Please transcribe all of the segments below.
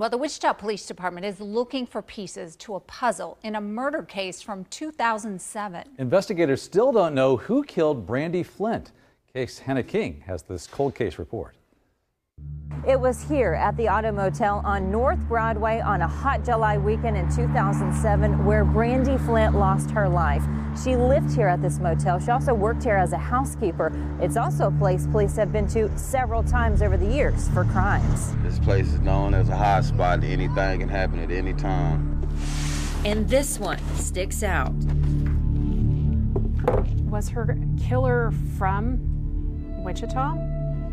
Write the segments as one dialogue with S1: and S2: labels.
S1: Well, the Wichita Police Department is looking for pieces to a puzzle in a murder case from 2007.
S2: Investigators still don't know who killed Brandi Flint. Case Hannah King has this cold case report.
S3: It was here at the Auto Motel on North Broadway on a hot July weekend in 2007 where Brandi Flint lost her life. She lived here at this motel. She also worked here as a housekeeper. It's also a place police have been to several times over the years for crimes.
S4: This place is known as a hot spot. Anything can happen at any time.
S5: And this one sticks out.
S6: Was her killer from Wichita?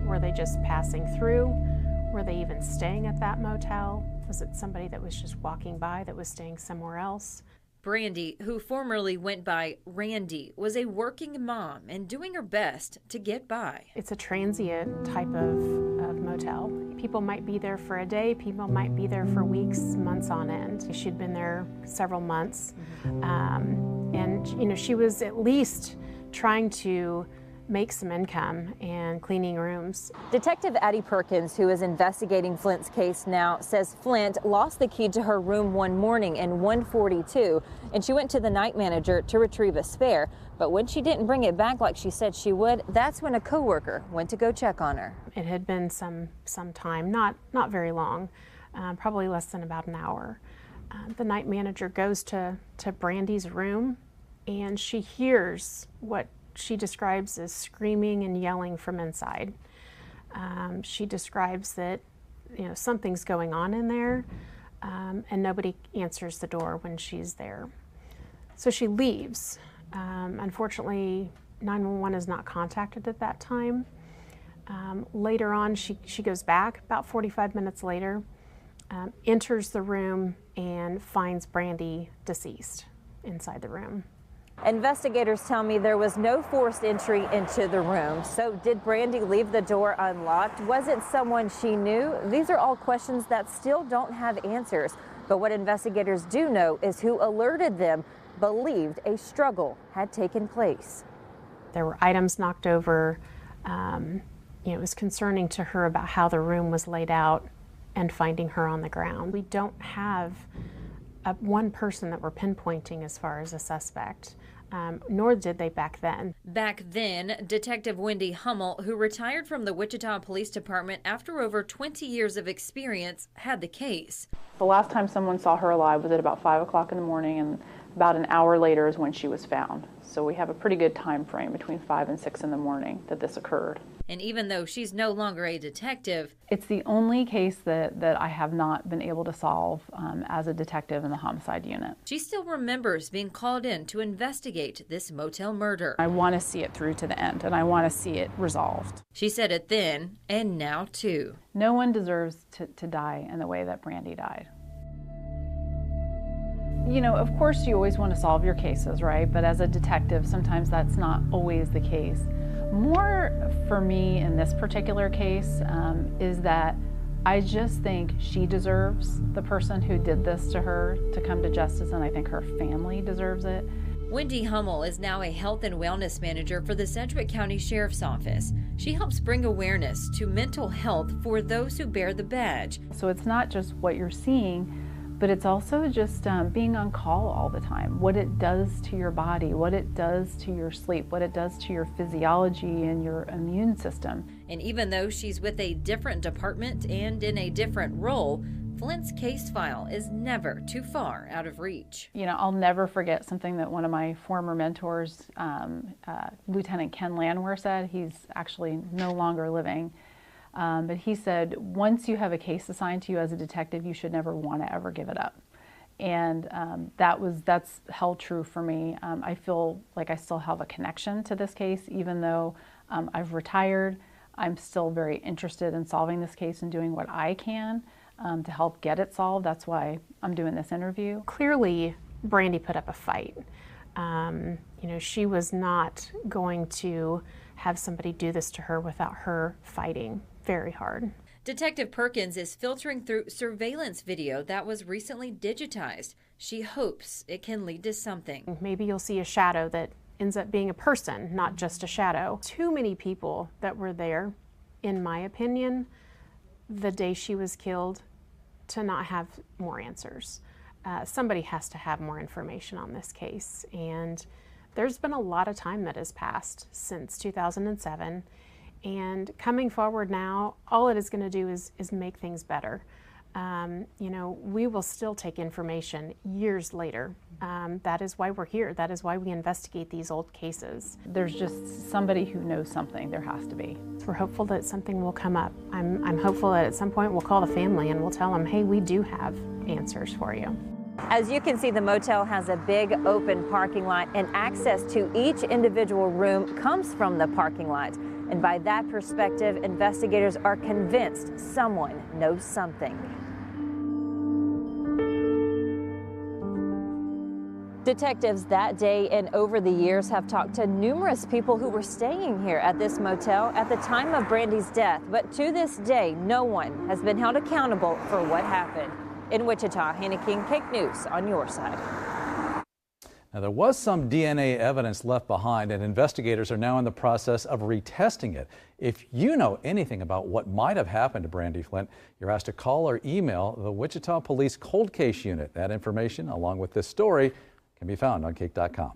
S6: Were they just passing through? Were they even staying at that motel? Was it somebody that was just walking by that was staying somewhere else?
S5: Brandi, who formerly went by Randy, was a working mom and doing her best to get by.
S6: It's a transient type of motel. People might be there for a day, people might be there for weeks, months on end. She'd been there several months, and you know, she was at least trying to make some income and cleaning rooms.
S3: Detective Addie Perkins, who is investigating Flint's case now, says Flint lost the key to her room one morning in 142, and she went to the night manager to retrieve a spare. But when she didn't bring it back like she said she would, that's when a coworker went to go check on her.
S6: It had been some time, not very long, probably less than about an hour. The night manager goes to Brandi's room, and she hears what she describes as screaming and yelling from inside. She describes that, you know, something's going on in there, and nobody answers the door when she's there. So she leaves. Unfortunately, 911 is not contacted at that time. Later on, she goes back about 45 minutes later, enters the room and finds Brandi deceased inside the room.
S3: Investigators tell me there was no forced entry into the room. So did Brandi leave the door unlocked? Was it someone she knew? These are all questions that still don't have answers. But what investigators do know is who alerted them believed a struggle had taken place.
S6: There were items knocked over. You know, it was concerning to her about how the room was laid out and finding her on the ground. We don't have one person that we're pinpointing as far as a suspect, nor did they back then.
S5: Back then, Detective Wendy Hummel, who retired from the Wichita Police Department after over 20 years of experience, had the case.
S7: The last time someone saw her alive was at about 5 o'clock in the morning, and about an hour later is when she was found. So we have a pretty good time frame between 5 and 6 in the morning that this occurred.
S5: And even though she's no longer a detective,
S7: it's the only case that I have not been able to solve as a detective in the homicide unit.
S5: She still remembers being called in to investigate this motel murder.
S7: I want to see it through to the end, and I want to see it resolved.
S5: She said it then, and now too.
S7: No one deserves to die in the way that Brandi died. You know, of course you always want to solve your cases, right? But as a detective, sometimes that's not always the case. More for me in this particular case is that I just think she deserves, the person who did this to her, to come to justice, and I think her family deserves it.
S5: Wendy Hummel is now a health and wellness manager for the Sedgwick County Sheriff's Office. She helps bring awareness to mental health for those who bear the badge.
S7: So it's not just what you're seeing, but it's also just being on call all the time, what it does to your body, what it does to your sleep, what it does to your physiology and your immune system.
S5: And even though she's with a different department and in a different role, Flint's case file is never too far out of reach.
S7: You know, I'll never forget something that one of my former mentors, Lieutenant Ken Landwehr, said. He's actually no longer living. But he said, once you have a case assigned to you as a detective, you should never want to ever give it up. And that's held true for me. I feel like I still have a connection to this case, even though I've retired. I'm still very interested in solving this case and doing what I can to help get it solved. That's why I'm doing this interview.
S6: Clearly, Brandi put up a fight. You know, she was not going to have somebody do this to her without her fighting very hard.
S5: Detective Perkins is filtering through surveillance video that was recently digitized. She hopes it can lead to something.
S6: Maybe you'll see a shadow that ends up being a person, not just a shadow. Too many people that were there, in my opinion, the day she was killed, to not have more answers. Somebody has to have more information on this case, and there's been a lot of time that has passed since 2007, and coming forward now, all it is going to do is make things better. You know, we will still take information years later. That is why we're here. That is why we investigate these old cases.
S7: There's just somebody who knows something. There has to be.
S6: We're hopeful that something will come up. I'm hopeful that at some point we'll call the family and we'll tell them, hey, we do have answers for you.
S3: As you can see, the motel has a big open parking lot, and access to each individual room comes from the parking lot. And by that perspective, investigators are convinced someone knows something. Detectives that day and over the years have talked to numerous people who were staying here at this motel at the time of Brandi's death, but to this day, no one has been held accountable for what happened. In Wichita, Hannah King, KAKE News on your side.
S2: Now, there was some DNA evidence left behind, and investigators are now in the process of retesting it. If you know anything about what might have happened to Brandi Flint, you're asked to call or email the Wichita Police Cold Case Unit. That information, along with this story, can be found on KAKE.com.